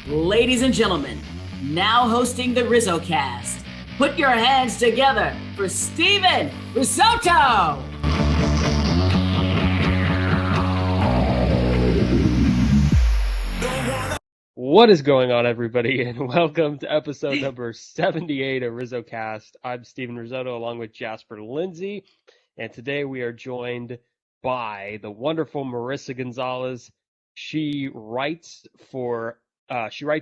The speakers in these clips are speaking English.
Ladies and gentlemen, now hosting the RizzoCast, put your hands together for Steven Risotto! What is going on, everybody, and welcome to episode number 78 of RizzoCast. I'm Steven Risotto along with Jasper Lindsay, and today we are joined by the wonderful Marissa Gonzales. She writes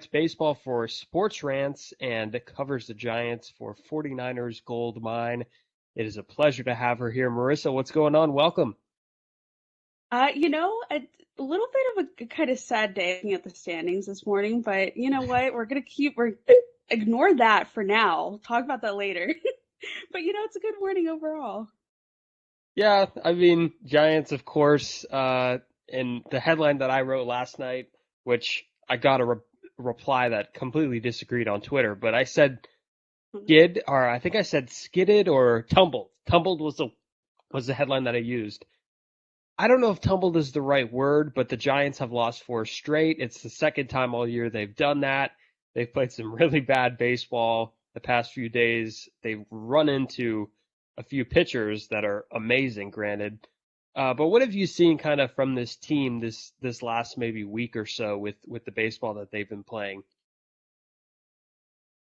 baseball for Sports Rants and covers the Giants for 49ers Gold Mine. It is a pleasure to have her here. Marissa, what's going on? Welcome. A little bit of a kind of sad day looking at the standings this morning, but you know what? We're ignore that for now. We'll talk about that later. But it's a good morning overall. Yeah, I mean, Giants, of course, and the headline that I wrote last night, which I got a reply that completely disagreed on Twitter, but I said I think I said skidded or tumbled. Tumbled was the headline that I used. I don't know if tumbled is the right word, but the Giants have lost 4 straight. It's the second time all year they've done that. They've played some really bad baseball the past few days. They've run into a few pitchers that are amazing, granted. But what have you seen kind of from this team this last maybe week or so with the baseball that they've been playing?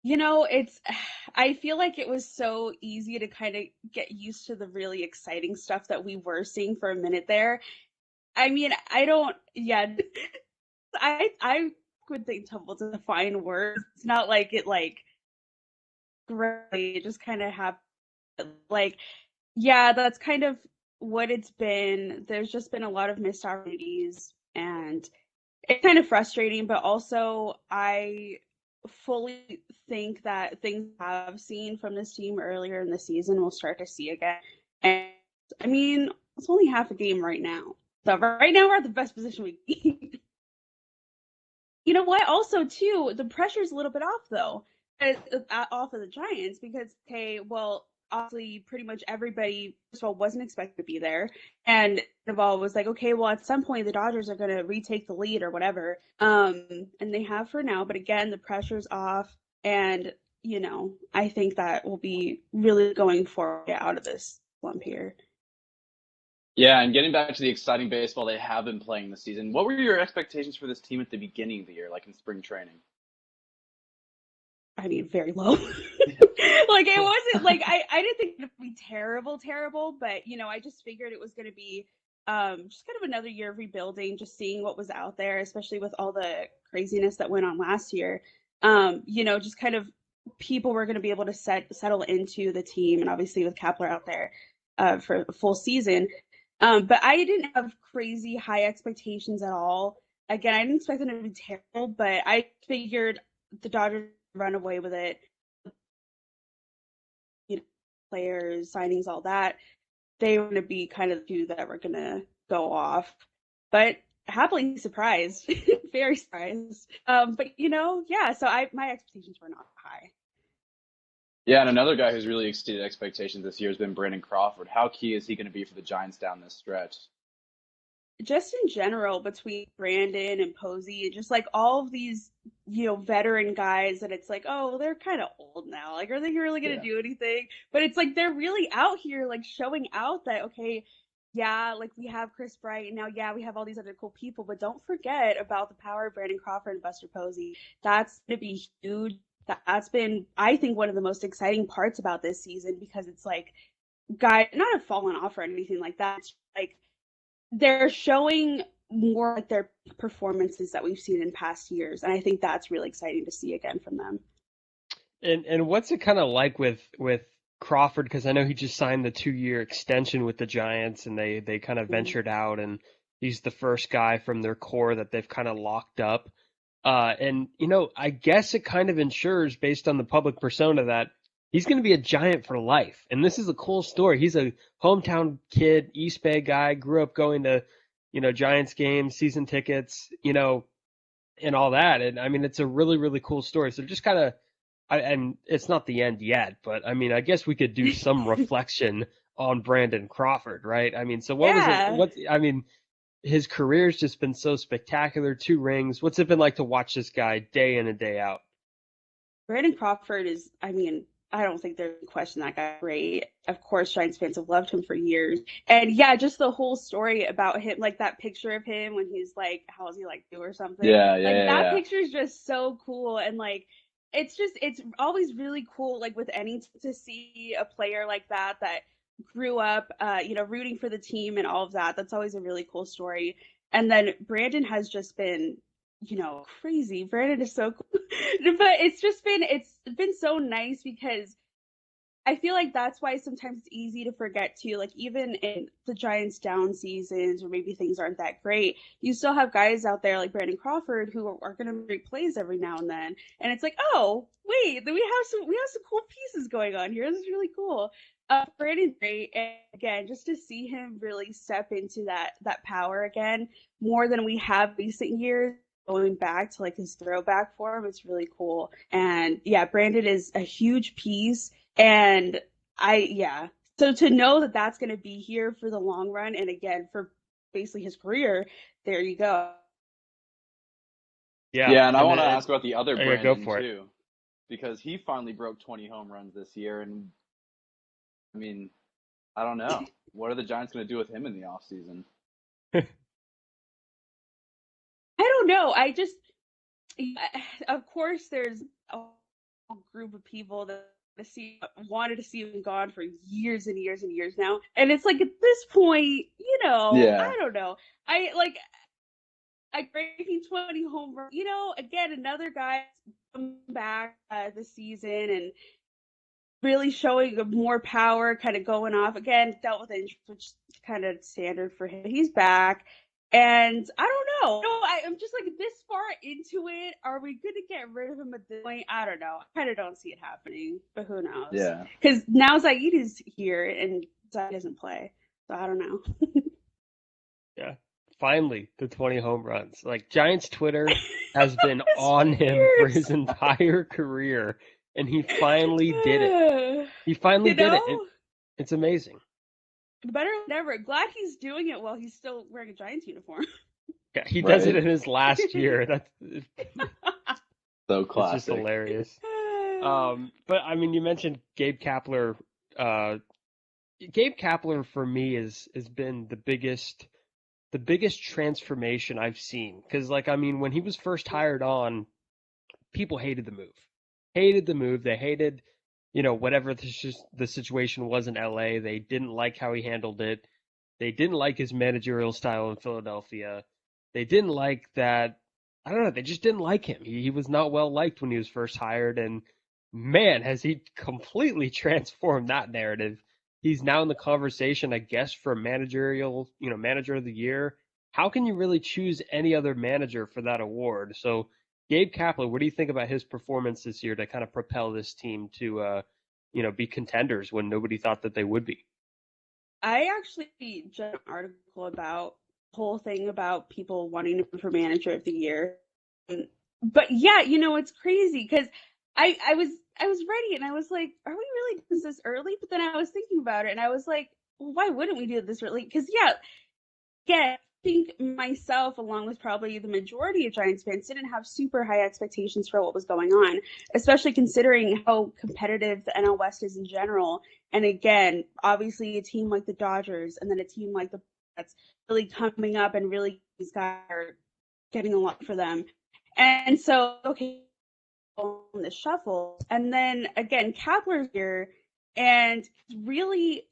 I feel like it was so easy to kind of get used to the really exciting stuff that we were seeing for a minute there. I mean, I would think tumble's a fine word. It's not like it really, it just kind of happened. That's kind of what it's been. There's just been a lot of missed opportunities, and it's kind of frustrating, but also I fully think that things I've seen from this team earlier in the season we'll start to see again. And I mean, it's only half a game right now. So right now we're at the best position we can be. You know what? Also, too, the pressure's a little bit off, though, off of the Giants because, okay, well, obviously, pretty much everybody, first of all, wasn't expected to be there. And of all was like, okay, well, at some point, the Dodgers are going to retake the lead or whatever. And they have for now. But again, the pressure's off. And, I think that will be really going forward out of this slump here. Yeah, and getting back to the exciting baseball they have been playing this season, what were your expectations for this team at the beginning of the year, like in spring training? I mean, very low. It wasn't I didn't think it would be terrible, but I just figured it was going to be just kind of another year of rebuilding, just seeing what was out there, especially with all the craziness that went on last year. Just kind of people were going to be able to settle into the team, and obviously with Kepler out there for a full season. But I didn't have crazy high expectations at all. Again, I didn't expect them to be terrible, but I figured the Dodgers run away with it. Players, signings, all that. They were going to be kind of the two that were going to go off. But happily surprised, very surprised. So my expectations were not high. Yeah, and another guy who's really exceeded expectations this year has been Brandon Crawford. How key is he going to be for the Giants down this stretch? Just in general, between Brandon and Posey, and just all of these, veteran guys that it's like, oh, they're kind of old now. Are they really going to do anything? But it's they're really out here, showing out that, okay, yeah, we have Chris Bright, and now, yeah, we have all these other cool people, but don't forget about the power of Brandon Crawford and Buster Posey. That's going to be huge. That's been, I think, one of the most exciting parts about this season, because it's guys not have fallen off or anything like that. It's they're showing more their performances that we've seen in past years, and I think that's really exciting to see again from them. And what's it kind of like with Crawford? Because I know he just signed the 2-year extension with the Giants, and they kind of ventured out, and he's the first guy from their core that they've kind of locked up. And I guess it kind of ensures, based on the public persona, that he's going to be a Giant for life. And this is a cool story. He's a hometown kid, East Bay guy, grew up going to, Giants games, season tickets, and all that. And I mean, it's a really, really cool story. So just kind of, and it's not the end yet, but I mean, I guess we could do some reflection on Brandon Crawford, right? I mean, so what was it? his career's just been so spectacular. 2 rings. What's it been like to watch this guy day in and day out? Brandon Crawford is, I mean, I don't think there's a question that guy's great. Of course, Giants fans have loved him for years. And yeah, just the whole story about him, like that picture of him when he's like, how is he like 2 or something? Yeah, That picture is just so cool. And like, it's always really cool, like with any to see a player like that grew up, rooting for the team and all of that. That's always a really cool story. And then Brandon has just been, crazy. Brandon is so cool. But it's been so nice because I feel like that's why sometimes it's easy to forget too. Like even in the Giants down seasons or maybe things aren't that great, you still have guys out there like Brandon Crawford who are going to make plays every now and then. And it's like, oh wait, we have some cool pieces going on here. This is really cool. Brandon great, and again, just to see him really step into that power again more than we have recent years. Going back to like his throwback form, it's really cool. And yeah, Brandon is a huge piece. And so to know that that's going to be here for the long run, and again, for basically his career, there you go. Yeah, and I want to ask about the other Brandon go for too, because he finally broke 20 home runs this year. And I mean, I don't know. What are the Giants going to do with him in the offseason? I don't know. Of course, there's a group of people that wanted to see him gone for years and years and years now, and it's like at this point, I don't know. I breaking 20 home runs. Again, another guy come back this season and really showing more power, kind of going off again. Dealt with injuries, which is kind of standard for him. He's back. And I don't know. No, I'm just like this far into it. Are we going to get rid of him at this point? I don't know. I kind of don't see it happening, but who knows? Yeah. Because now Zaidi's here and Zaidi doesn't play. So I don't know. Yeah. Finally, the 20 home runs. Like Giants Twitter has been on him for his entire career, and he finally did it. He finally did it. It's amazing. Better than ever. Glad he's doing it while he's still wearing a Giants uniform. Yeah, he does it in his last year. That's so classic. It's just hilarious. But I mean, you mentioned Gabe Kepler. Gabe Kepler for me has been the biggest transformation I've seen. Because when he was first hired on, people hated the move. They hated, whatever the situation was in LA. They didn't like how he handled it. They didn't like his managerial style in Philadelphia. They didn't like that. I don't know. They just didn't like him. He was not well liked when he was first hired. And man, has he completely transformed that narrative. He's now in the conversation, I guess, for managerial, manager of the year. How can you really choose any other manager for that award? So Gabe Kepler, what do you think about his performance this year to kind of propel this team to, be contenders when nobody thought that they would be? I actually just an article about the whole thing about people wanting to be for manager of the year. But yeah, it's crazy because I was ready and I was like, are we really doing this early? But then I was thinking about it and I was like, well, why wouldn't we do this early? Because I think myself, along with probably the majority of Giants fans, didn't have super high expectations for what was going on, especially considering how competitive the NL West is in general. And again, obviously a team like the Dodgers and then a team like the that's really coming up and really these guys are getting a lot for them. And so, okay, on the shuffle. And then again, Kepler's here and really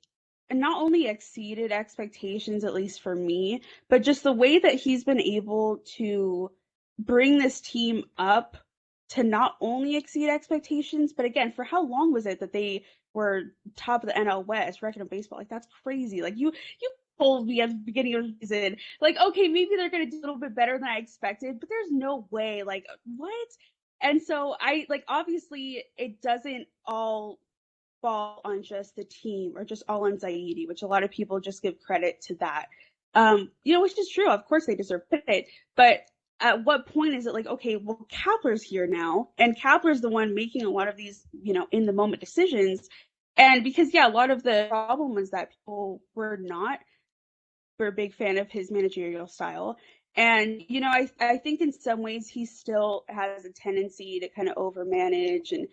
not only exceeded expectations, at least for me, but just the way that he's been able to bring this team up to not only exceed expectations, but again, for how long was it that they were top of the NL West record of baseball? Like, that's crazy. Like, you told me at the beginning of the season, like, okay, maybe they're going to do a little bit better than I expected, but there's no way. Like, what? And so obviously it doesn't all fall on just the team or just all on Zaidi, which a lot of people just give credit to that. Which is true. Of course they deserve credit, but at what point is it like, okay, well, Kepler's here now, and Kepler's the one making a lot of these, in the moment decisions. And because, a lot of the problem was that people were not a big fan of his managerial style. And, I think in some ways he still has a tendency to kind of overmanage and,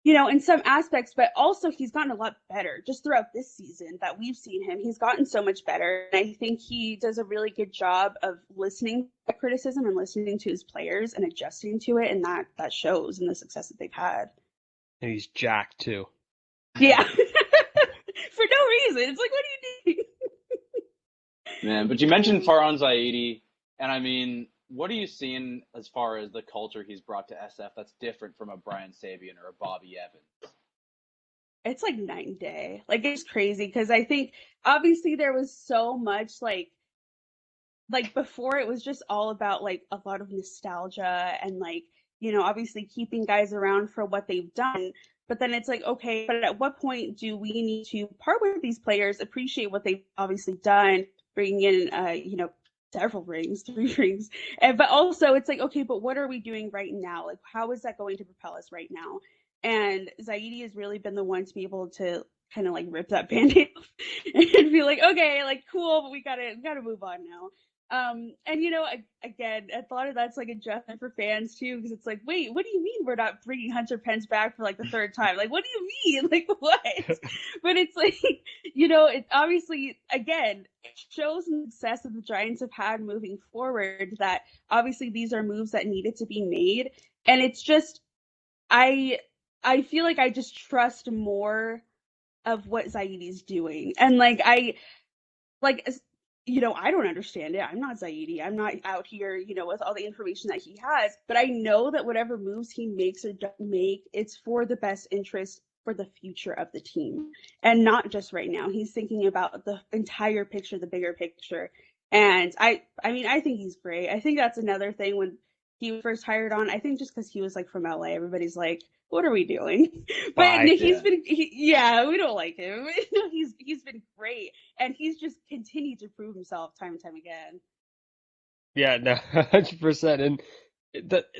in some aspects, but also he's gotten a lot better just throughout this season that we've seen him. He's gotten so much better. And I think he does a really good job of listening to criticism and listening to his players and adjusting to it. And that shows in the success that they've had. And he's jacked too. Yeah. For no reason. It's like, what do you need? Man, but you mentioned Farhan Zaidi, and I mean, what are you seeing as far as the culture he's brought to SF that's different from a Brian Sabian or a Bobby Evans? It's like night and day. Like, it's crazy because I think obviously there was so much like before it was just all about like a lot of nostalgia and like, obviously keeping guys around for what they've done. But then it's like, okay, but at what point do we need to part with these players, appreciate what they've obviously done, bringing in, several rings, 3 rings. But also it's like, okay, but what are we doing right now? Like, how is that going to propel us right now? And Zaidi has really been the one to be able to kind of like rip that Band-Aid off and be like, okay, like cool, but we gotta move on now. And again, a lot of that's like adjustment for fans too, because it's like, wait, what do you mean we're not bringing Hunter Pence back for like the 3rd time? Like, what do you mean? Like, what? But it's like, it obviously, again, it shows the success that the Giants have had moving forward that obviously these are moves that needed to be made. And it's just, I feel like I just trust more of what Zaidi's doing. And I don't understand it. I'm not Zaidi. I'm not out here, with all the information that he has. But I know that whatever moves he makes or doesn't make, it's for the best interest for the future of the team. And not just right now. He's thinking about the entire picture, the bigger picture. And I think he's great. I think that's another thing when he was first hired on. I think just because he was like from LA, everybody's like, what are we doing? But we don't like him. He's been great, and he's just continued to prove himself time and time again. Yeah, no, 100%. And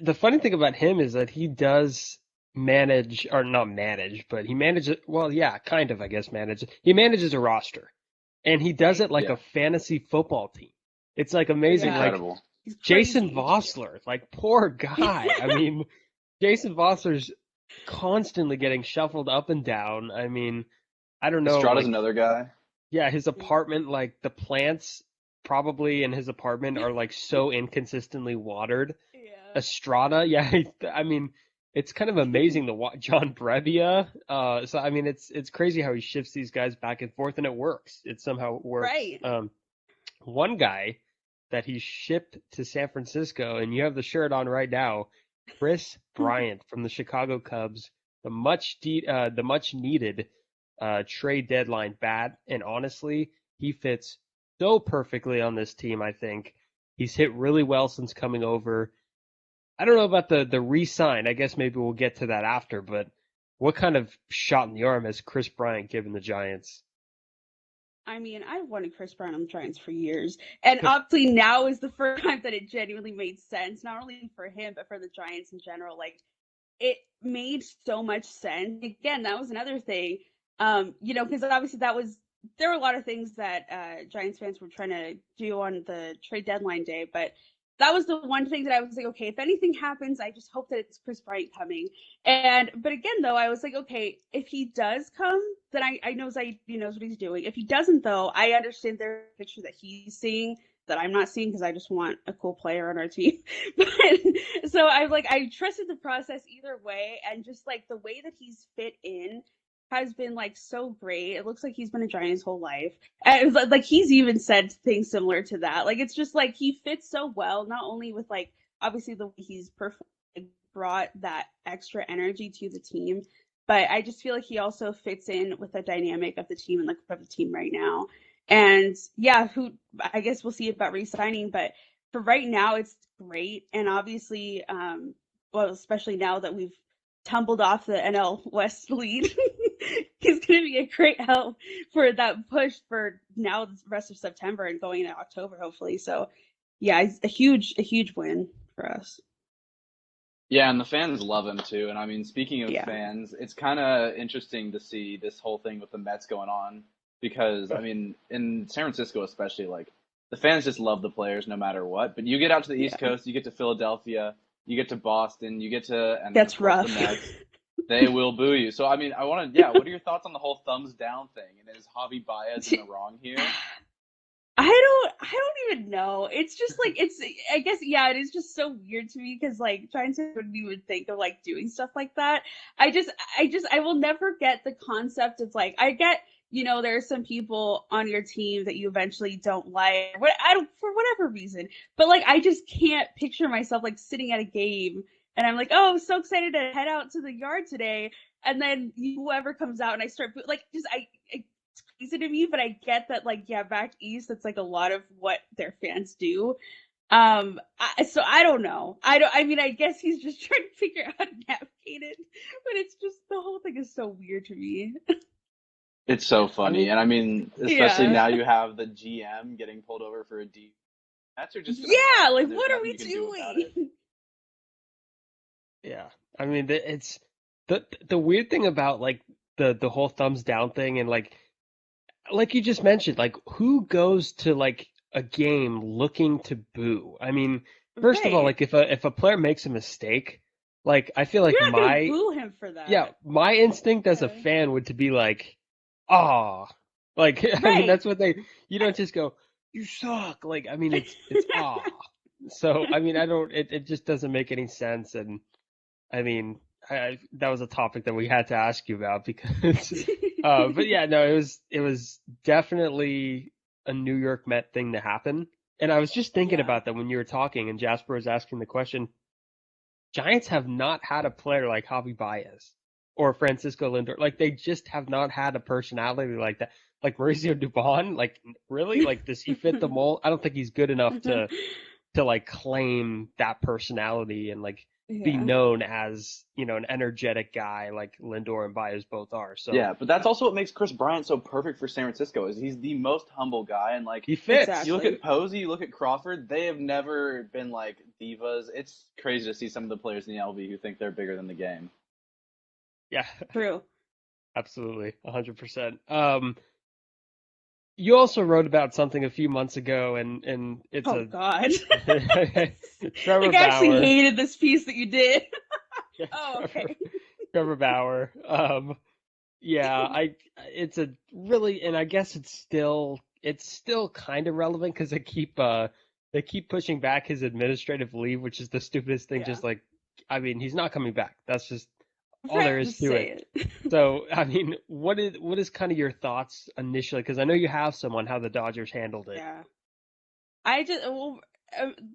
the funny thing about him is that he does manage, or not manage, but he manages, well, yeah, kind of, I guess, manage. He manages a roster, and he does it like a fantasy football team. It's like amazing. Yeah. Like Incredible. Jason Vossler, like poor guy. I mean, Jason Vossler's constantly getting shuffled up and down. I mean, I don't know. Estrada's Like, another guy. yeah, his apartment, like the plants probably in his apartment are like so inconsistently watered. Yeah. Estrada, yeah, I mean, it's kind of amazing to watch John Brebbia. So I mean, it's crazy how he shifts these guys back and forth, and it works. It somehow works. Right. One guy that he shipped to San Francisco, and you have the shirt on right now, Chris Bryant from the Chicago Cubs, the much needed trade deadline bat, and honestly, he fits so perfectly on this team. I think he's hit really well since coming over. I don't know about the re-sign. I guess maybe we'll get to that after, but what kind of shot in the arm has Chris Bryant given the Giants? I mean, I've wanted Chris Brown on the Giants for years, and obviously now is the first time that it genuinely made sense, not only for him but for the Giants in general. Like, it made so much sense. Again, that was another thing, because obviously there were a lot of things that Giants fans were trying to do on the trade deadline day, but that was the one thing that I was like, okay, if anything happens, I just hope that it's Chris Bryant coming. But again, though, I was like, okay, if he does come, then I know Zaidi knows what he's doing. If he doesn't, though, I understand their picture that he's seeing that I'm not seeing because I just want a cool player on our team. So I trusted the process either way, and just like the way that he's fit in has been like so great. It looks like he's been a Giant his whole life. And it was like he's even said things similar to that. Like, it's just like he fits so well, not only with like obviously the way he's perfect, brought that extra energy to the team, but I just feel like he also fits in with the dynamic of the team and like of the team right now. And yeah, I guess we'll see about re-signing, but for right now it's great. And obviously, especially now that we've tumbled off the NL West lead, he's going to be a great help for that push for now the rest of September and going into October, hopefully. So yeah, it's a huge win for us. Yeah, and the fans love him too. And I mean, speaking of fans, it's kind of interesting to see this whole thing with the Mets going on. because I mean, in San Francisco especially, like the fans just love the players no matter what. But you get out to the East Coast, you get to Philadelphia, you get to Boston, you get to, and That's of course rough. the Mets. They will boo you. So I mean, I want to, yeah. What are your thoughts on the whole thumbs down thing? And is Javi Baez in the wrong here? I don't even know. It's just like I guess it is just so weird to me because like trying to when you would think of like doing stuff like that. I will never get the concept of like I get, there are some people on your team that you eventually don't like. I don't for whatever reason. But like I just can't picture myself like sitting at a game and I'm like, oh, I'm so excited to head out to the yard today. And then whoever comes out and I start like just I it's crazy to me, but I get that like back east that's like a lot of what their fans do. So I don't know. I mean I guess he's just trying to figure out how to navigate it, but it's just the whole thing is so weird to me. It's so funny, and I mean, especially now you have the GM getting pulled over for a D. That's just like what are we doing? Yeah, I mean, it's the weird thing about like the whole thumbs down thing, and like you just mentioned, like who goes to like a game looking to boo? I mean, first of all, like if a player makes a mistake, like I feel like You're not gonna boo him for that. My instinct as a fan would to be like, ah, like I mean that's what you don't just go, you suck. Like I mean it's ah. So I mean it just doesn't make any sense, and I mean that was a topic that we had to ask you about because but yeah, no, it was definitely a New York Met thing to happen. And I was just thinking about that when you were talking and Jasper was asking the question. Giants have not had a player like Javi Baez or Francisco Lindor. Like they just have not had a personality like that. Like Mauricio Dubon, like really? Like does he fit the mold? I don't think he's good enough to like claim that personality and like be known as, an energetic guy like Lindor and Baez both are. So yeah, but that's also what makes Chris Bryant so perfect for San Francisco is he's the most humble guy and like he fits. Exactly. You look at Posey, you look at Crawford, they have never been like divas. It's crazy to see some of the players in the LV who think they're bigger than the game. Yeah. True. Absolutely. 100%. You also wrote about something a few months ago, and it's God. Trevor like, I actually Bauer. hated this piece that you did. Okay. Trevor Bauer. It's a really, and I guess it's still kind of relevant because they keep pushing back his administrative leave, which is the stupidest thing. Just like, I mean, he's not coming back. That's just all there is to it. So, I mean, what is kind of your thoughts initially? Because I know you have someone how the Dodgers handled it. Yeah,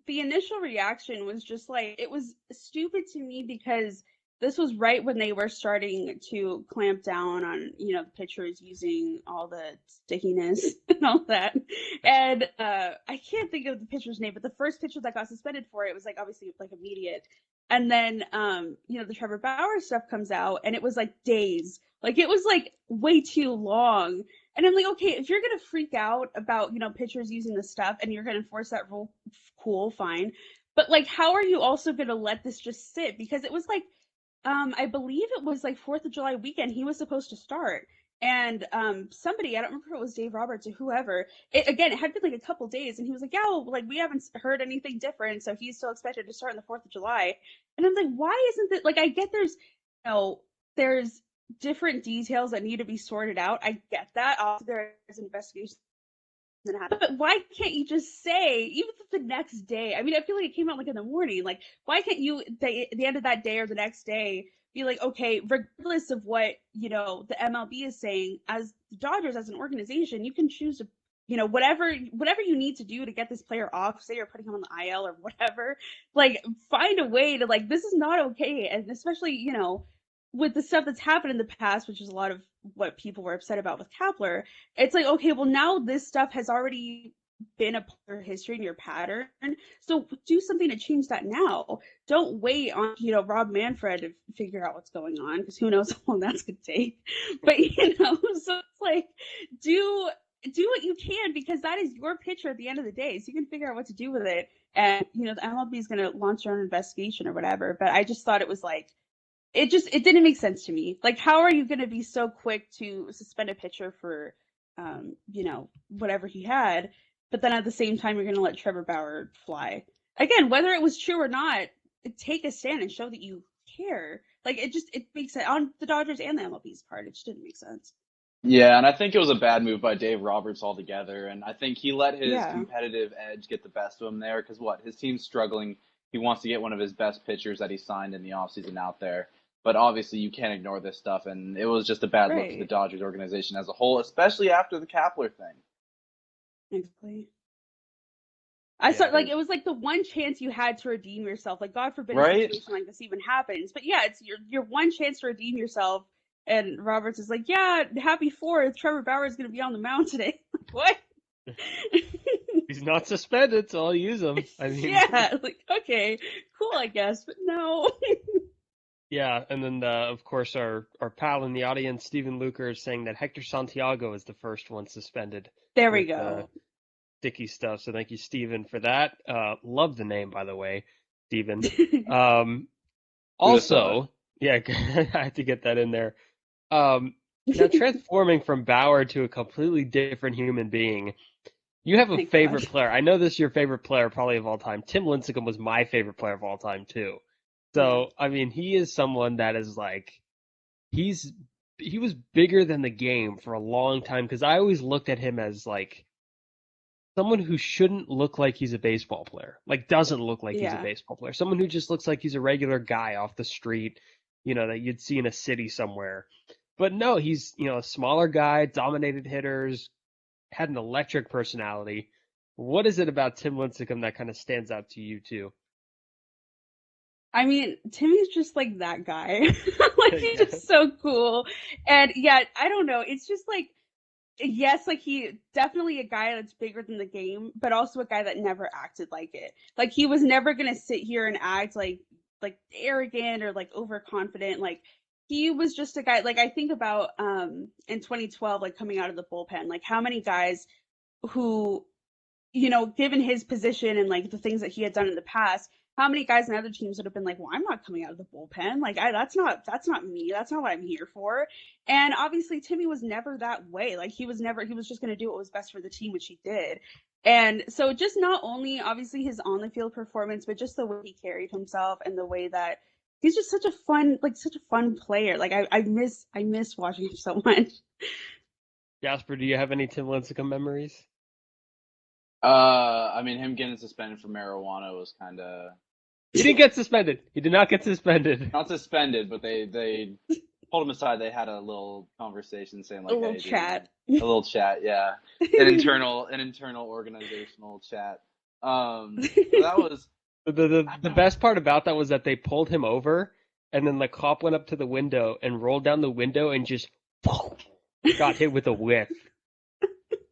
the initial reaction was just like it was stupid to me because this was right when they were starting to clamp down on the pitchers using all the stickiness and all that. And I can't think of the pitcher's name, but the first pitcher that got suspended for it was like obviously like immediate. And then, the Trevor Bauer stuff comes out and it was like days. Like it was like way too long. And I'm like, okay, if you're going to freak out about, pitchers using this stuff and you're going to enforce that rule, cool, fine. But like, how are you also going to let this just sit? Because it was like, I believe it was like 4th of July weekend. He was supposed to start. And somebody, I don't remember if it was Dave Roberts or whoever, it had been like a couple days, and he was like, we haven't heard anything different, so he's still expected to start on the 4th of July. And I'm like, why isn't it, like, I get there's different details that need to be sorted out. I get that. Also, there's investigations that happen. But why can't you just say, even if the next day, I mean, I feel like it came out like in the morning, like, why can't you, the end of that day or the next day, be like, okay, regardless of what, the MLB is saying, as the Dodgers, as an organization, you can choose to, whatever you need to do to get this player off, say you're putting him on the IL or whatever, like, find a way to, like, this is not okay. And especially, with the stuff that's happened in the past, which is a lot of what people were upset about with Kepler, it's like, okay, well, now this stuff has already been a part of history in your pattern, so do something to change that now. Don't wait on Rob Manfred to figure out what's going on, because who knows how long that's gonna take. But so it's like do what you can, because that is your pitcher at the end of the day, so you can figure out what to do with it. And the MLB is gonna launch their own investigation or whatever. But I just thought it was like it didn't make sense to me. Like, how are you gonna be so quick to suspend a pitcher for whatever he had. But then at the same time, you're going to let Trevor Bauer fly. Again, whether it was true or not, take a stand and show that you care. Like, it makes sense on the Dodgers and the MLB's part. It just didn't make sense. Yeah, and I think it was a bad move by Dave Roberts altogether. And I think he let his Yeah. competitive edge get the best of him there because his team's struggling. He wants to get one of his best pitchers that he signed in the offseason out there. But obviously, you can't ignore this stuff. And it was just a bad look for the Dodgers organization as a whole, especially after the Kepler thing. Exactly. I saw it was like the one chance you had to redeem yourself. Like, God forbid a situation like this even happens. But yeah, it's your one chance to redeem yourself. And Roberts is like, yeah, happy 4th. Trevor Bauer is going to be on the mound today. What? He's not suspended, so I'll use him. I mean, yeah, like, okay, cool, I guess, but no. Yeah, and then of course our pal in the audience, Stephen Luker, is saying that Hector Santiago is the first one suspended. There we go. Sticky stuff. So thank you, Stephen, for that. Love the name, by the way, Stephen. Also, yeah, I had to get that in there. Now, transforming from Bauer to a completely different human being, you have a favorite player. I know this is your favorite player probably of all time. Tim Lincecum was my favorite player of all time, too. So, I mean, he is someone that is like, he was bigger than the game for a long time because I always looked at him as like someone who shouldn't look like he's a baseball player, like doesn't look like he's a baseball player, someone who just looks like he's a regular guy off the street, that you'd see in a city somewhere. But no, he's, a smaller guy, dominated hitters, had an electric personality. What is it about Tim Lincecum that kind of stands out to you too? I mean, Timmy's just like that guy. Like, he's just so cool. And yeah, I don't know. It's just like, yes, like he definitely a guy that's bigger than the game, but also a guy that never acted like it. Like, he was never going to sit here and act like arrogant or like overconfident. Like, he was just a guy, like I think about in 2012, like coming out of the bullpen, like how many guys who, given his position and like the things that he had done in the past, how many guys in other teams would have been like, well, I'm not coming out of the bullpen. Like, that's not me. That's not what I'm here for. And obviously Timmy was never that way. Like, he was just going to do what was best for the team, which he did. And so just not only obviously his on the field performance, but just the way he carried himself and the way that he's just such a fun player. Like, I miss watching him so much. Jasper, do you have any Tim Lincecum memories? I mean, him getting suspended for marijuana was kind of... He didn't get suspended. He did not get suspended. Not suspended, but they pulled him aside. They had a little conversation saying like... A little chat. A little chat, yeah. An internal organizational chat. So that was... The best part about that was that they pulled him over, and then the cop went up to the window and rolled down the window and just got hit with a whip.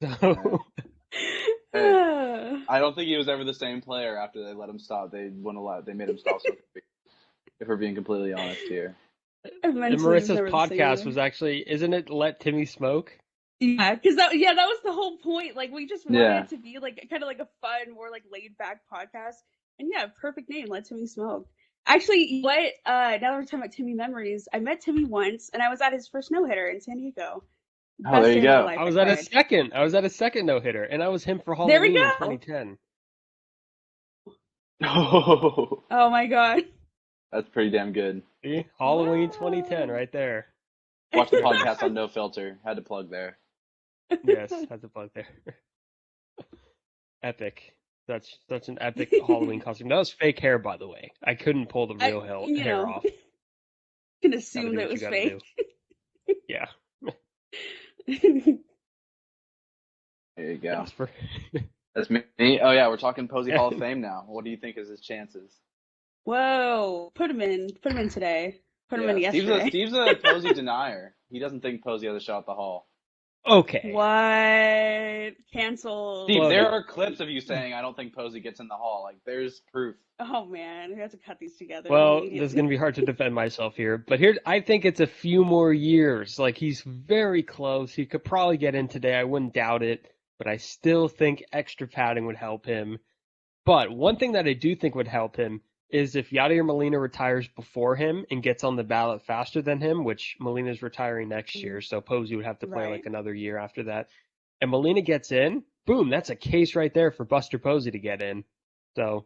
So... I don't think he was ever the same player after they let him stop. They made him stop so quick, if we're being completely honest here. And Marissa's podcast was actually, isn't it Let Timmy Smoke? Yeah, because that was the whole point. Like, we just wanted it to be like kind of like a fun, more like laid back podcast. And yeah, perfect name, Let Timmy Smoke. Actually, now that we're talking about Timmy memories, I met Timmy once, and I was at his first no-hitter in San Diego. Oh, there you go. I was at a second no-hitter, and I was him for Halloween in 2010. Oh my God. That's pretty damn good. See? Halloween 2010 right there. Watch the podcast on No Filter. Had to plug there. Yes, had to plug there. Epic. Such an epic Halloween costume. That was fake hair, by the way. I couldn't pull the real hair off. You can assume that it was fake. Yeah. There you go. That's me. Oh yeah, we're talking Posey Hall of Fame now. What do you think is his chances? Whoa, put him in today. Put him in yesterday. Steve's a Posey denier. He doesn't think Posey has a shot at the Hall. Okay. What? Cancel. Steve, there are clips of you saying I don't think Posey gets in the Hall. Like, there's proof. Oh man, we have to cut these together. Well, this is gonna be hard to defend myself here, but I think it's a few more years. Like, he's very close. He could probably get in today. I wouldn't doubt it, but I still think extra padding would help him. But one thing that I do think would help him is if Yadier Molina retires before him and gets on the ballot faster than him, which Molina's retiring next year, so Posey would have to play like another year after that. and Molina gets in, boom, that's a case right there for Buster Posey to get in. So,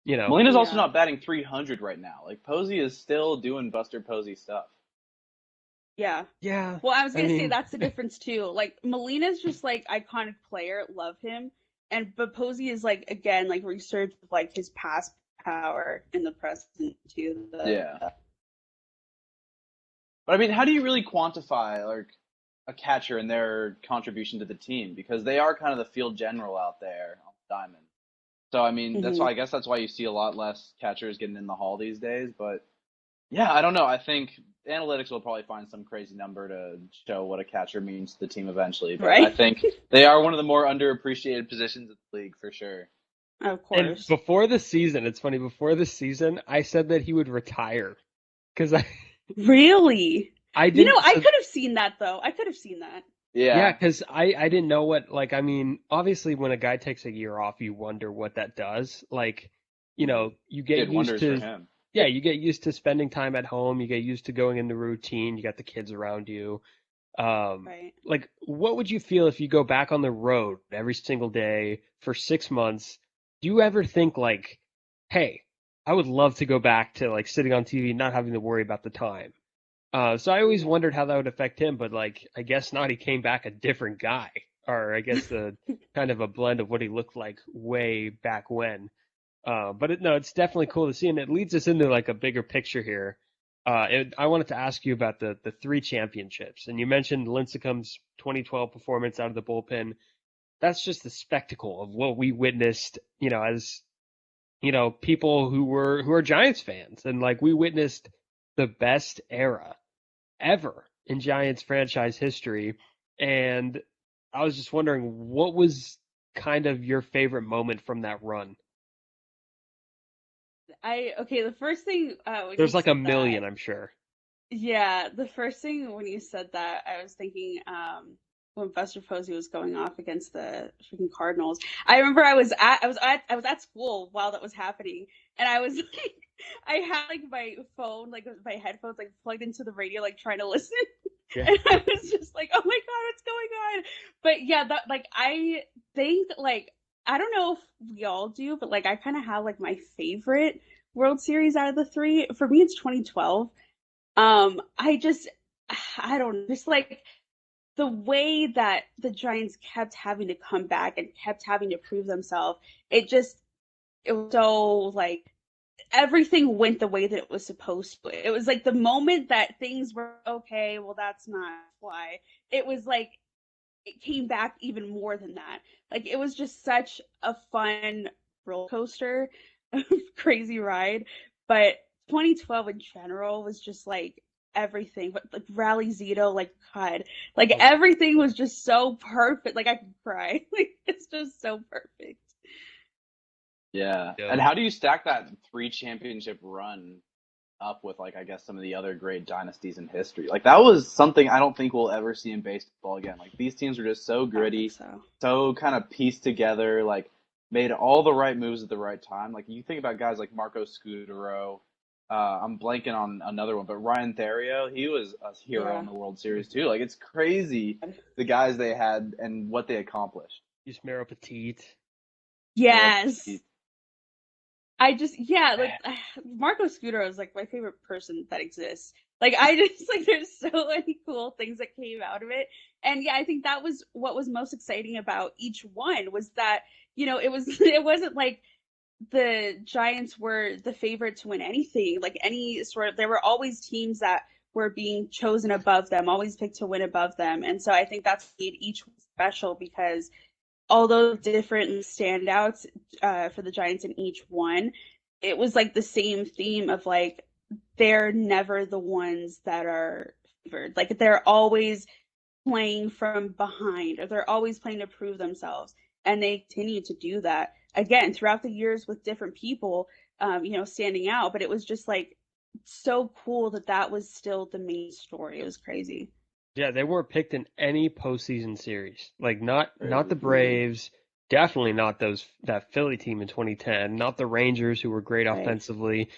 Molina's also not batting 300 right now. Like, Posey is still doing Buster Posey stuff. Yeah. Yeah. Well, I was gonna say that's the difference too. Like, Molina's just like iconic player, love him, but Posey is like, again, like resurged with like his past power in the present too. Yeah. But I mean, how do you really quantify like a catcher and their contribution to the team? Because they are kind of the field general out there on the diamond. So I mean, that's why I guess that's why you see a lot less catchers getting in the Hall these days. But yeah, I don't know. I think analytics will probably find some crazy number to show what a catcher means to the team eventually. But I think they are one of the more underappreciated positions in the league for sure. Of course. And before the season, it's funny, before the season, I said that he would retire. Really? I didn't. I could have seen that, though. I could have seen that. Yeah, because I didn't know what, like, I mean, obviously when a guy takes a year off, you wonder what that does. Like, you get used to, for him. Yeah, you get used to spending time at home. You get used to going in the routine. You got the kids around you. Right. Like, what would you feel if you go back on the road every single day for 6 months? Do you ever think like, hey, I would love to go back to like sitting on TV, not having to worry about the time? So I always wondered how that would affect him, but like, I guess not. He came back a different guy, or I guess kind of a blend of what he looked like way back when. But it's definitely cool to see, and it leads us into like a bigger picture here. I wanted to ask you about the 3 championships, and you mentioned Lincecum's 2012 performance out of the bullpen. That's just the spectacle of what we witnessed, as people who are Giants fans, and like we witnessed the best era ever in Giants franchise history. And I was just wondering, what was kind of your favorite moment from that run? The first thing there's like a million, I'm sure. Yeah, the first thing when you said that, I was thinking when Buster Posey was going off against the freaking Cardinals. I remember I was at school while that was happening, and I was like, I had like my phone, like my headphones, like plugged into the radio, like trying to listen. Yeah. And I was just like, oh my God, what's going on? But yeah, that like I think like I don't know if we all do, but like I kind of have like my favorite World Series out of the 3. For me, it's 2012. I don't know, just like the way that the Giants kept having to come back and kept having to prove themselves. It was so like everything went the way that it was supposed to. It was like the moment that things were okay, well, that's not why. It was like it came back even more than that. Like it was just such a fun roller coaster, crazy ride. But 2012 in general was just like everything. But like Rally Zito, like God, like everything was just so perfect. Like I could cry. Like it's just so perfect. Yeah. And how do you stack that 3 championship run up with, like, I guess some of the other great dynasties in history? Like, that was something I don't think we'll ever see in baseball again. Like, these teams were just so gritty, so kind of pieced together, like, made all the right moves at the right time. Like, you think about guys like Marco Scudero. I'm blanking on another one, but Ryan Theriot, he was a hero in the World Series, too. Like, it's crazy the guys they had and what they accomplished. Yusmeiro Petit. Yes. Like Marco Scudero is like my favorite person that exists. Like I just like there's so many cool things that came out of it. And yeah, I think that was what was most exciting about each one was that, it wasn't like the Giants were the favorite to win anything, like any sort of, there were always teams that were being chosen above them, always picked to win above them. And so I think that's made each one special because although different standouts for the Giants in each one, it was like the same theme of like they're never the ones that are favored. Like they're always playing from behind, or they're always playing to prove themselves, and they continue to do that again throughout the years with different people, standing out. But it was just like so cool that was still the main story. It was crazy. Yeah, they weren't picked in any postseason series. Like not the Braves, definitely not that Philly team in 2010, not the Rangers who were great offensively,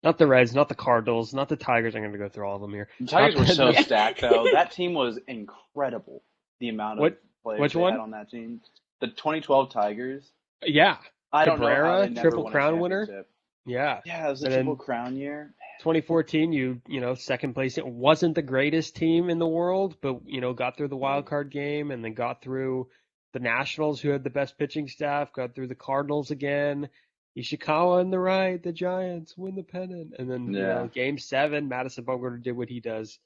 not the Reds, not the Cardinals, not the Tigers. I'm going to go through all of them here. The Tigers were so stacked though. That team was incredible. The amount of players Which they one? had on that team. The 2012 Tigers. Yeah. I don't know how they Cabrera, never Triple won a Crown winner. championship. Yeah. Yeah, it was the And Triple then Crown year. 2014, you know, second place. It wasn't the greatest team in the world, but, you know, got through the wild card game and then got through the Nationals, who had the best pitching staff, got through the Cardinals again. Ishikawa in the right, the Giants win the pennant. And then, you know, Game 7, Madison Bumgarner did what he does.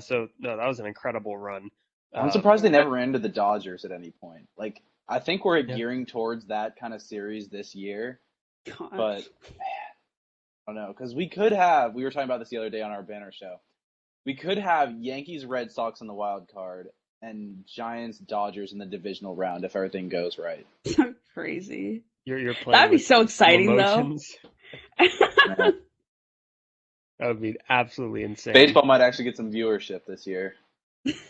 So, no, that was an incredible run. I'm surprised they never ran into the Dodgers at any point. Like, I think we're gearing towards that kind of series this year. Gosh. But, man, I don't know. Because we were talking about this the other day on our banner show. We could have Yankees, Red Sox in the wild card and Giants, Dodgers in the divisional round if everything goes right. So crazy. You're playing That'd be so exciting, though. That would be absolutely insane. Baseball might actually get some viewership this year.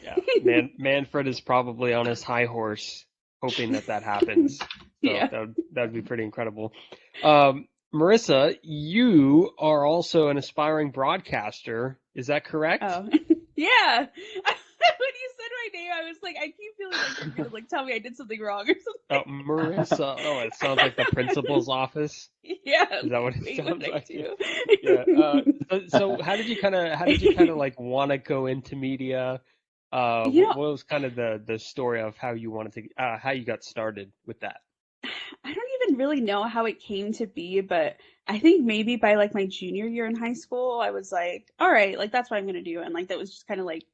Yeah, Manfred is probably on his high horse, hoping that happens. So that would be pretty incredible. Marissa, you are also an aspiring broadcaster. Is that correct? Oh, yeah. When you said my name, I was like, I keep feeling like you're gonna like tell me I did something wrong or something. Oh, Marissa. Oh, it sounds like the principal's office. Yeah. Is that what it sounds like? Too. Yeah. So how did you kind of like want to go into media? What was kind of the story of how you wanted to how you got started with that? I don't even really know how it came to be, but I think maybe by like my junior year in high school, I was like, all right, like that's what I'm gonna do, and like that was just kind of like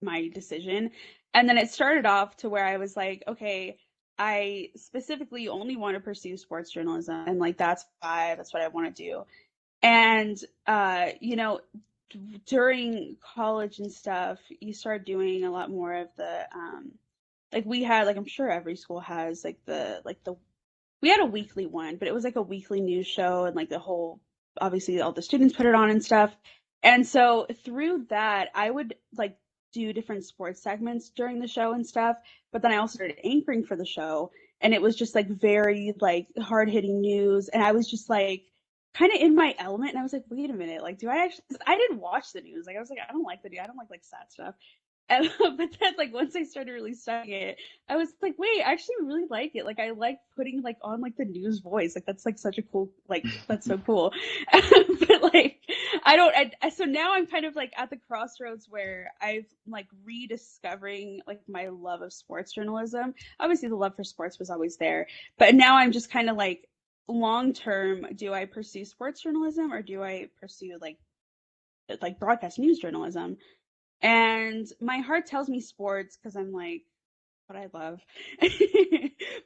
my decision. And then it started off to where I was like, okay, I specifically only want to pursue sports journalism, and like that's what I want to do. And you know, during college and stuff, you start doing a lot more of the like we had, like I'm sure every school has like the we had a weekly one, but it was like a weekly news show, and like the whole, obviously all the students put it on and stuff. And so through that, I would like do different sports segments during the show and stuff, but then I also started anchoring for the show, and it was just like very like hard-hitting news, and I was just like kind of in my element, and I was like, wait a minute, like do I actually, I didn't watch the news, like I was like, I don't like the news, I don't like sad stuff. And, but then like once I started really studying it, I was like, wait, I actually really like it. Like I like putting like on like the news voice. Like that's like such a cool, like that's so cool. But like so now I'm kind of like at the crossroads where I've like rediscovering like my love of sports journalism. Obviously the love for sports was always there, but now I'm just kind of like, long term, do I pursue sports journalism or do I pursue like broadcast news journalism? And my heart tells me sports because I'm like, what I love.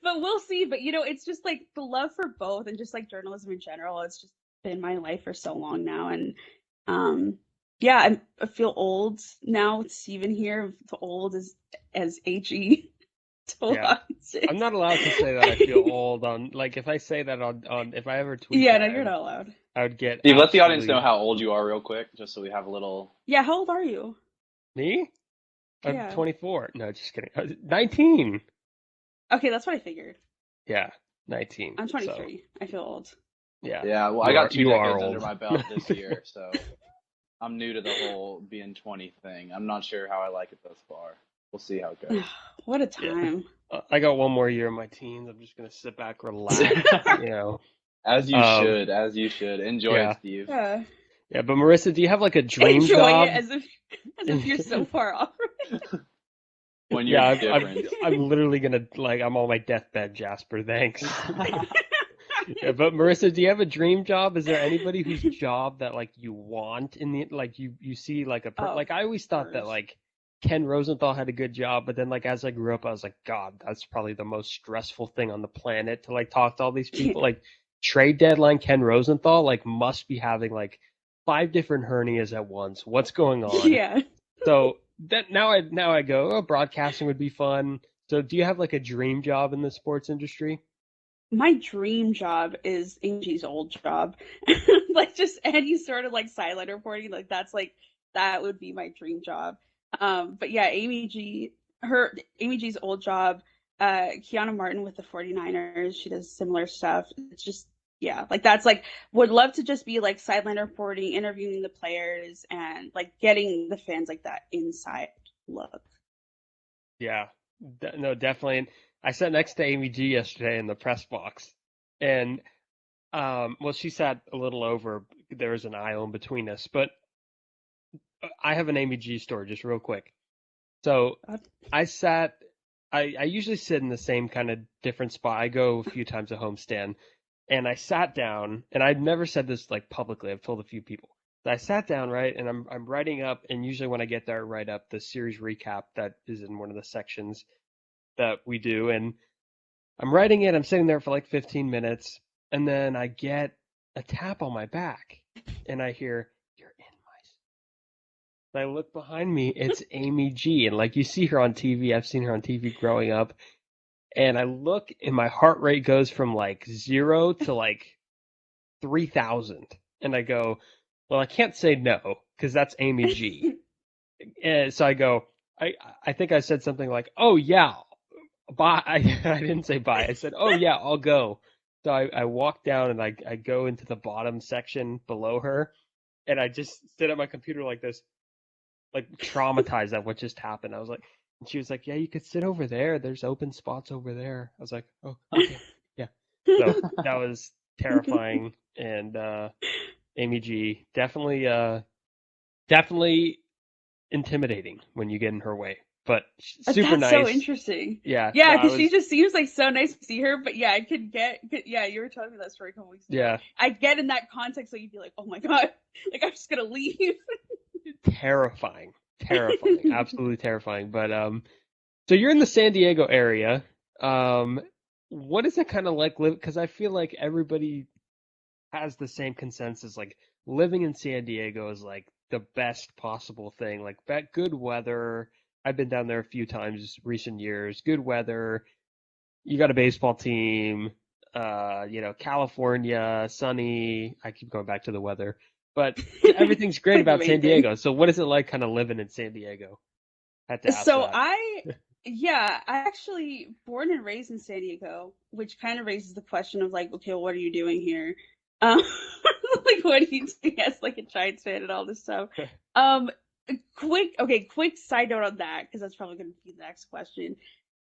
But we'll see. But, you know, it's just like the love for both and just like journalism in general. It's just been my life for so long now. And yeah, I feel old now. Steven here, old as HE. Yeah. I'm not allowed to say that I feel old on, like, if I say that on if I ever tweet. Yeah, no, you're not allowed. I would get. Steve, let the audience know how old you are real quick, just so we have a little. Yeah, how old are you? Me? I'm 24. No, just kidding. 19. Okay, that's what I figured. Yeah, 19. I'm 23. So. I feel old. Yeah. Yeah, well, I got 2 decades under my belt this year, so I'm new to the whole being 20 thing. I'm not sure how I like it thus far. We'll see how it goes. What a time. Yeah. I got one more year in my teens. I'm just going to sit back, relax, you know. As you should. Enjoy it, Steve. Yeah. Yeah, but Marissa, do you have like a dream job? Enjoy it as if you're so far off. When you're different. I'm literally gonna I'm on my deathbed, Jasper. Thanks. Yeah, but Marissa, do you have a dream job? Is there anybody whose job that like you want in the like you see like like I always thought that like Ken Rosenthal had a good job, but then like as I grew up, I was like, God, that's probably the most stressful thing on the planet to like talk to all these people. Like trade deadline Ken Rosenthal like must be having like 5 different hernias at once. What's going on? Yeah. So that now I go, broadcasting would be fun. So do you have like a dream job in the sports industry? My dream job is Angie's old job. Like just any sort of like sideline reporting, like that's like that would be my dream job. But yeah, Amy G's old job, Kiana Martin with the 49ers, she does similar stuff. It's just yeah, like that's like would love to just be like sideline reporting, interviewing the players, and like getting the fans like that inside look. Yeah, No, definitely. And I sat next to Amy G yesterday in the press box, and well, she sat a little over. There was an aisle in between us, but I have an Amy G story just real quick. So I sat. I usually sit in the same kind of different spot. I go a few times a homestand, and I sat down, and I've never said this like publicly. I've told a few people. I sat down, right, and I'm writing up, and usually when I get there, I write up the series recap that is in one of the sections that we do, and I'm writing it. I'm sitting there for like 15 minutes, and then I get a tap on my back, and I hear, "You're in my." And I look behind me. It's Amy G, and like you see her on TV. I've seen her on TV growing up, and I look, and my heart rate goes from like 0 to like 3,000, and I go, "Well, I can't say no because that's Amy G." And so I go, I think I said something like, "Oh yeah, bye." I didn't say bye. I said, "Oh yeah, I'll go." So I walk down and I go into the bottom section below her, and I just sit at my computer like this, like traumatized at what just happened. I was like, and she was like, "Yeah, you could sit over there. There's open spots over there." I was like, "Oh, okay, yeah." So that was terrifying, and Amy G definitely intimidating when you get in her way, but super That's nice. so interesting. Yeah, Yeah, no, because she just seems like so nice to see her. But yeah, I could get. Yeah, you were telling me that story a couple weeks ago. Yeah, I get in that context, so you'd be like, "Oh my god, like I'm just gonna leave." terrifying, absolutely terrifying. But so you're in the San Diego area. What is it kind of like live? Because I feel like everybody has the same consensus. Like living in San Diego is like the best possible thing. Like good weather. I've been down there a few times recent years. Good weather. You got a baseball team. California, sunny. I keep going back to the weather, but everything's great Like the about main San thing. Diego. So what is it like kind of living in San Diego? Had to ask So that. I actually born and raised in San Diego, which kind of raises the question of like, okay, well, what are you doing here? Um, like, what are you doing as like a Giants fan and all this stuff? Um, quick side note on that, because that's probably going to be the next question.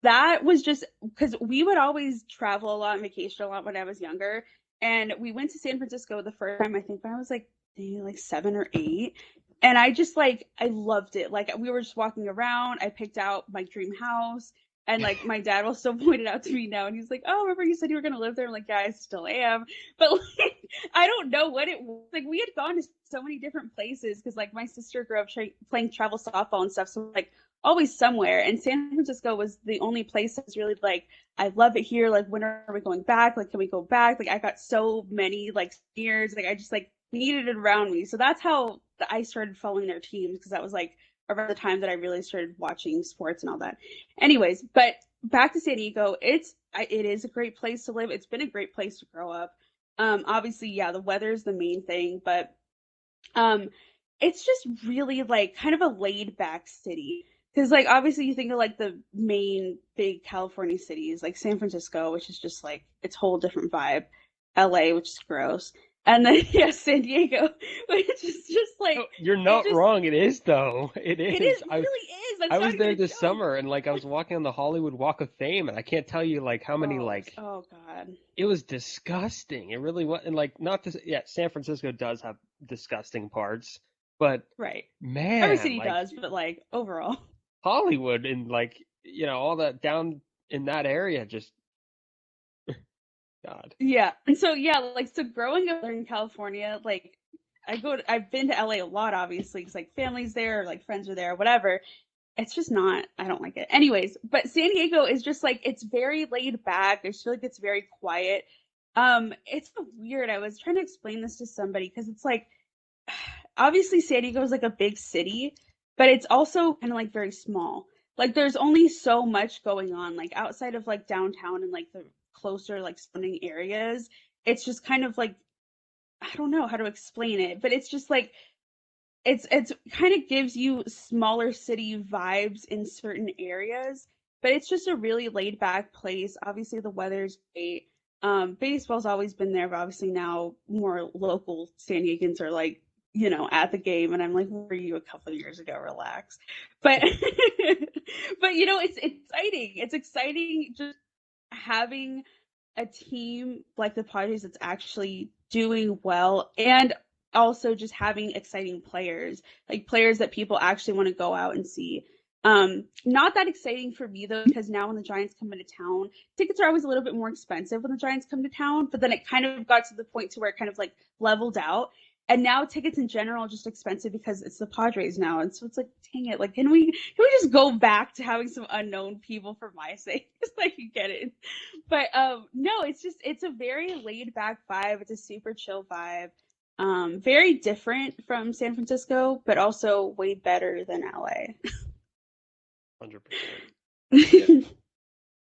That was just because we would always travel a lot and vacation a lot when I was younger, and we went to San Francisco the first time I think when I was like maybe like 7 or 8, and I just like I loved it. Like we were just walking around, I picked out my dream house, and like my dad will still point it out to me now, and he's like, "Oh, remember you said you were gonna live there?" I'm like, "Yeah, I still am." But like I don't know what it was. Like we had gone to so many different places because like my sister grew up playing travel softball and stuff, so like always somewhere. And San Francisco was the only place that was really like, I love it here. Like, when are we going back? Like, can we go back? Like, I got so many like years. Like, I just like needed it around me. So that's how I started following their teams, because that was like around the time that I really started watching sports and all that. Anyways, but back to San Diego, it is a great place to live. It's been a great place to grow up. Obviously, yeah, the weather is the main thing, but um, it's just really like kind of a laid back city. Because like obviously you think of like the main big California cities like San Francisco, which is just like its whole different vibe, LA, which is gross, and then yeah, San Diego, which is just like Oh, you're it not just wrong. It is though. It it is. is really is. That's I not was even there a this joke. summer, and like I was walking on the Hollywood Walk of Fame, and I can't tell you like how many like Oh God. it was disgusting. It really was, and like not this. Yeah, San Francisco does have disgusting parts, but Right. Every man, city like does, but like overall. Hollywood and like all that down in that area, just God. Yeah. And so yeah, like so growing up there in California, like I've been to LA a lot, obviously, because like family's there, or, like friends are there, whatever. It's just not, I don't like it. Anyways, but San Diego is just like it's very laid back. I just feel like it's very quiet. It's so weird. I was trying to explain this to somebody because it's like obviously San Diego is like a big city, but it's also kind of like very small. Like there's only so much going on. Like outside of like downtown and like the closer like surrounding areas, it's just kind of like I don't know how to explain it, but it's just like it's kind of gives you smaller city vibes in certain areas, but it's just a really laid back place. Obviously the weather's great. Baseball's always been there, but obviously now more local San Diegans are like at the game, and I'm like, where were you a couple of years ago? Relax. But but it's exciting. It's exciting just having a team like the Padres that's actually doing well, and also just having exciting players, like players that people actually want to go out and see. Not that exciting for me though, because now when the Giants come into town, tickets are always a little bit more expensive when the Giants come to town, but then it kind of got to the point to where it kind of like leveled out. And now tickets in general are just expensive because it's the Padres now. And so it's like, dang it, like can we just go back to having some unknown people for my sake? Just like you get it. But no, it's a very laid back vibe. It's a super chill vibe. Very different from San Francisco, but also way better than LA. 100%.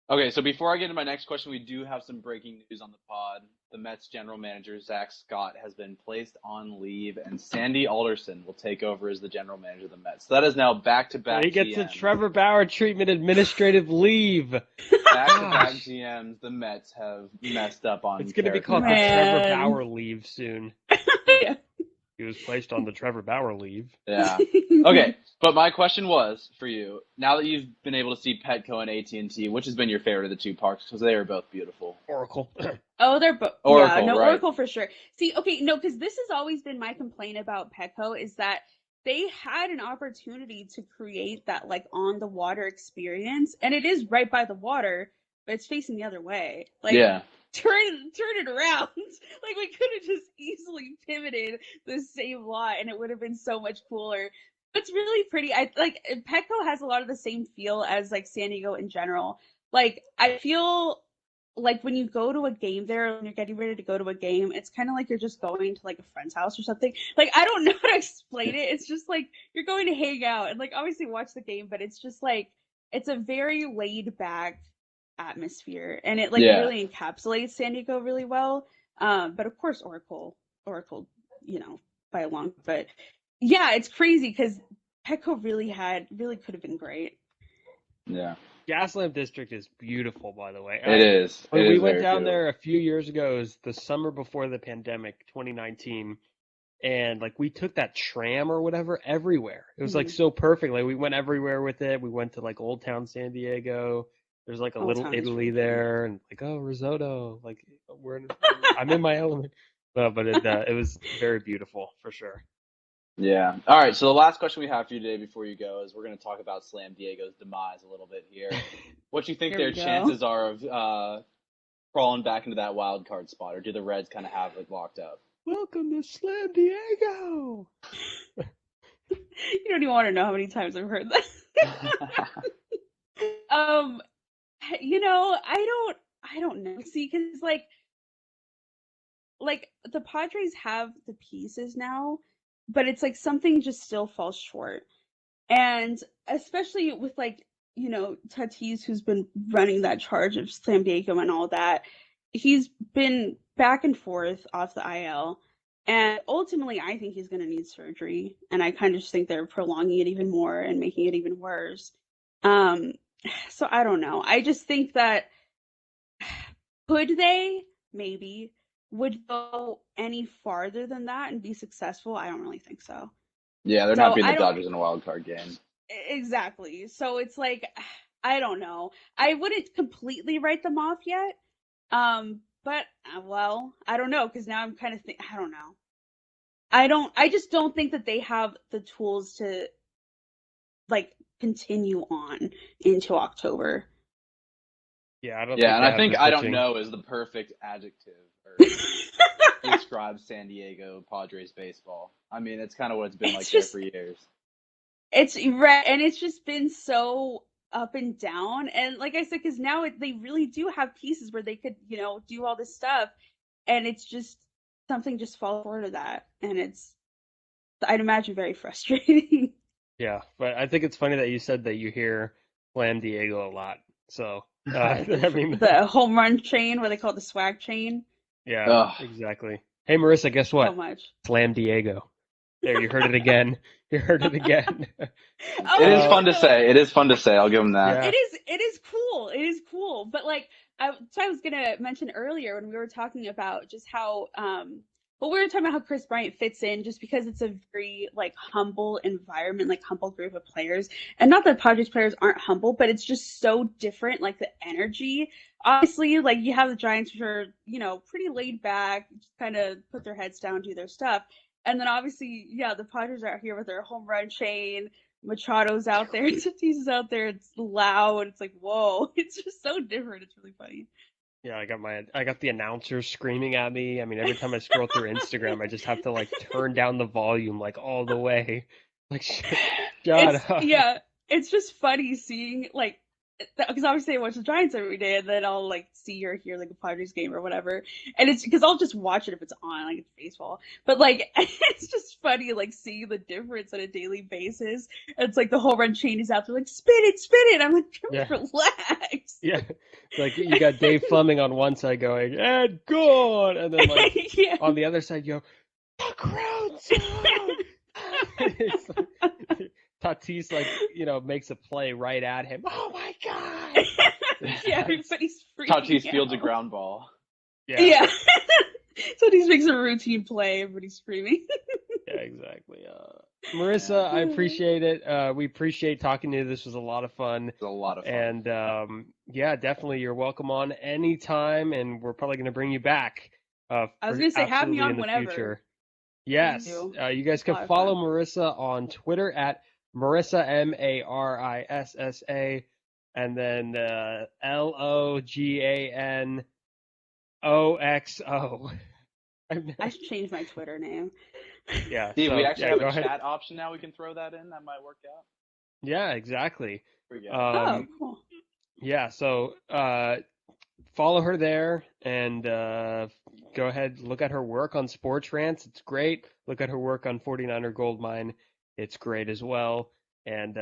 Okay, so before I get into my next question, we do have some breaking news on the pod. The Mets general manager, Zach Scott, has been placed on leave, and Sandy Alderson will take over as the general manager of the Mets. So that is now back-to-back He gets GMs. the Trevor Bauer treatment, administrative leave. Back-to-back GMs, the Mets have messed up on. It's going to be called the Trevor Bauer leave soon. Yeah. He was placed on the Trevor Bauer leave. Yeah. Okay, but my question was for you, now that you've been able to see Petco and AT&T, which has been your favorite of the two parks? Because they are both beautiful. Oracle. Oh, they're both. Oracle, yeah, no, right. Oracle for sure. See, okay, no, because this has always been my complaint about Petco is that they had an opportunity to create that like on the water experience, and it is right by the water, but it's facing the other way. Like, Yeah. Turn it around. Like we could have just easily pivoted the same lot, and it would have been so much cooler. It's really pretty. I like Petco has a lot of the same feel as like San Diego in general. Like I feel like when you go to a game there, when you're getting ready to go to a game, it's kind of like you're just going to like a friend's house or something. Like I don't know how to explain it. It's just like you're going to hang out and like obviously watch the game, but it's just like it's a very laid back atmosphere, and it like really encapsulates San Diego really well. But of course Oracle, by a long, but yeah, it's crazy because Petco really could have been great. Yeah. Gaslamp District is beautiful, by the way. It is. When we went down there a few years ago, it was the summer before the pandemic, 2019, and like we took that tram or whatever everywhere. It was like so perfect. Like we went everywhere with it. We went to like Old Town San Diego. There's like a little Italy there, and like risotto. Like I'm in my element. But it was very beautiful for sure. Yeah. All right. So the last question we have for you today before you go is we're going to talk about Slam Diego's demise a little bit here. What do you think their chances are of crawling back into that wild card spot, or do the Reds kind of have it locked up? Welcome to Slam Diego. You don't even want to know how many times I've heard that. I don't know. See, because like the Padres have the pieces now, but it's like something just still falls short. And especially with like, Tatis, who's been running that charge of Slam Diego and all that, he's been back and forth off the IL. And ultimately, I think he's going to need surgery. And I kind of just think they're prolonging it even more and making it even worse. So I don't know. I just think that could they maybe would go any farther than that and be successful? I don't really think so. Yeah, they're not beating the Dodgers in a wild card game. Exactly. So it's like, I don't know. I wouldn't completely write them off yet. But I don't know, because now I'm kind of I don't know. I just don't think that they have the tools to like continue on into October. Yeah, I don't. Yeah, and I think I don't know is the perfect adjective to describe San Diego Padres baseball. I mean, it's kind of what it's been like there for years. It's right, and it's just been so up and down. And like I said, because now they really do have pieces where they could, do all this stuff, and it's just something just falls short of that, and it's, I'd imagine, very frustrating. Yeah, but I think it's funny that you said that you hear Slam Diego a lot. So, I mean, the home run chain, where they call it the swag chain. Yeah, exactly. Hey, Marissa, guess what? So much. Slam Diego. There, you heard it again. You heard it again. It is fun to say. It is fun to say. I'll give them that. Yeah. It is cool. It is cool. But like, I was gonna mention earlier when we were talking about just how But we were talking about how Chris Bryant fits in just because it's a very like humble environment, like humble group of players. And not that Padres players aren't humble, but it's just so different, like the energy. Obviously, like you have the Giants, which are, pretty laid back, just kind of put their heads down, do their stuff. And then obviously, yeah, the Padres are out here with their home run chain. Machado's out there, Tatis is out there. It's loud. It's like, whoa, it's just so different. It's really funny. Yeah, I got the announcers screaming at me. I mean, every time I scroll through Instagram, I just have to like turn down the volume like all the way. Like, shut up. Yeah, it's just funny seeing like, because obviously I watch the Giants every day, and then I'll like see or hear like a Padres game or whatever, and it's because I'll just watch it if it's on, like it's baseball. But like, it's just funny like seeing the difference on a daily basis. It's like the home run chain is out there, like spin it. I'm like, relax. Yeah, like you got Dave Fleming on one side going and gone, and then like on the other side you go, the crowd's out. Tatis makes a play right at him. Oh my god! Yeah, everybody's freaking Tatis out. fields a ground ball. Yeah. Tatis makes a routine play. Everybody's screaming. Yeah, exactly. Marissa, I appreciate it. We appreciate talking to you. This was a lot of fun. It was a lot of fun. And yeah, definitely, you're welcome on anytime, and we're probably going to bring you back. I was going to say, have me on whenever. Future. Yes, you guys can follow Marissa on Twitter at Marissa Marissa, and then LOGANOXO. I should change my Twitter name. Yeah. Steve, we actually have a ahead. chat option now. We can throw that in. That might work out. Yeah, exactly. Cool. Yeah, so follow her there and go ahead, look at her work on Sports Rants. It's great. Look at her work on 49er Goldmine. It's great as well. And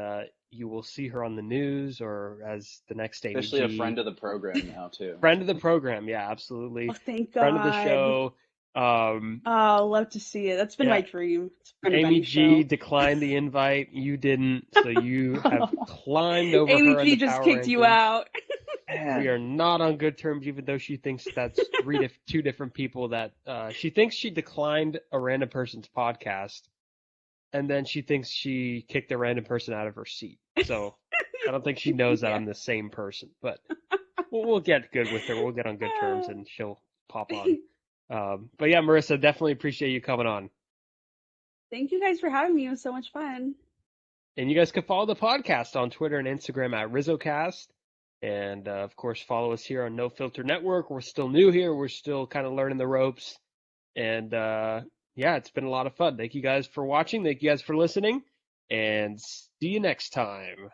you will see her on the news or as the next ADG. Especially a friend of the program now, too. Friend of the program, yeah, absolutely. Oh, thank God. Friend of the show. I'll love to see it. That's been my dream. Amy G declined the invite. You didn't, so you have climbed over Amy her. G just kicked you out. We are not on good terms, even though she thinks that's two different people that she thinks she declined a random person's podcast, and then she thinks she kicked a random person out of her seat. So I don't think she knows that I'm the same person, but we'll get good with her. We'll get on good terms, and she'll pop on. But yeah, Marissa, definitely appreciate you coming on. Thank you guys for having me. It was so much fun. And you guys can follow the podcast on Twitter and Instagram at RizzoCast. And, of course, follow us here on No Filter Network. We're still new here. We're still kind of learning the ropes. And, yeah, it's been a lot of fun. Thank you guys for watching. Thank you guys for listening. And see you next time.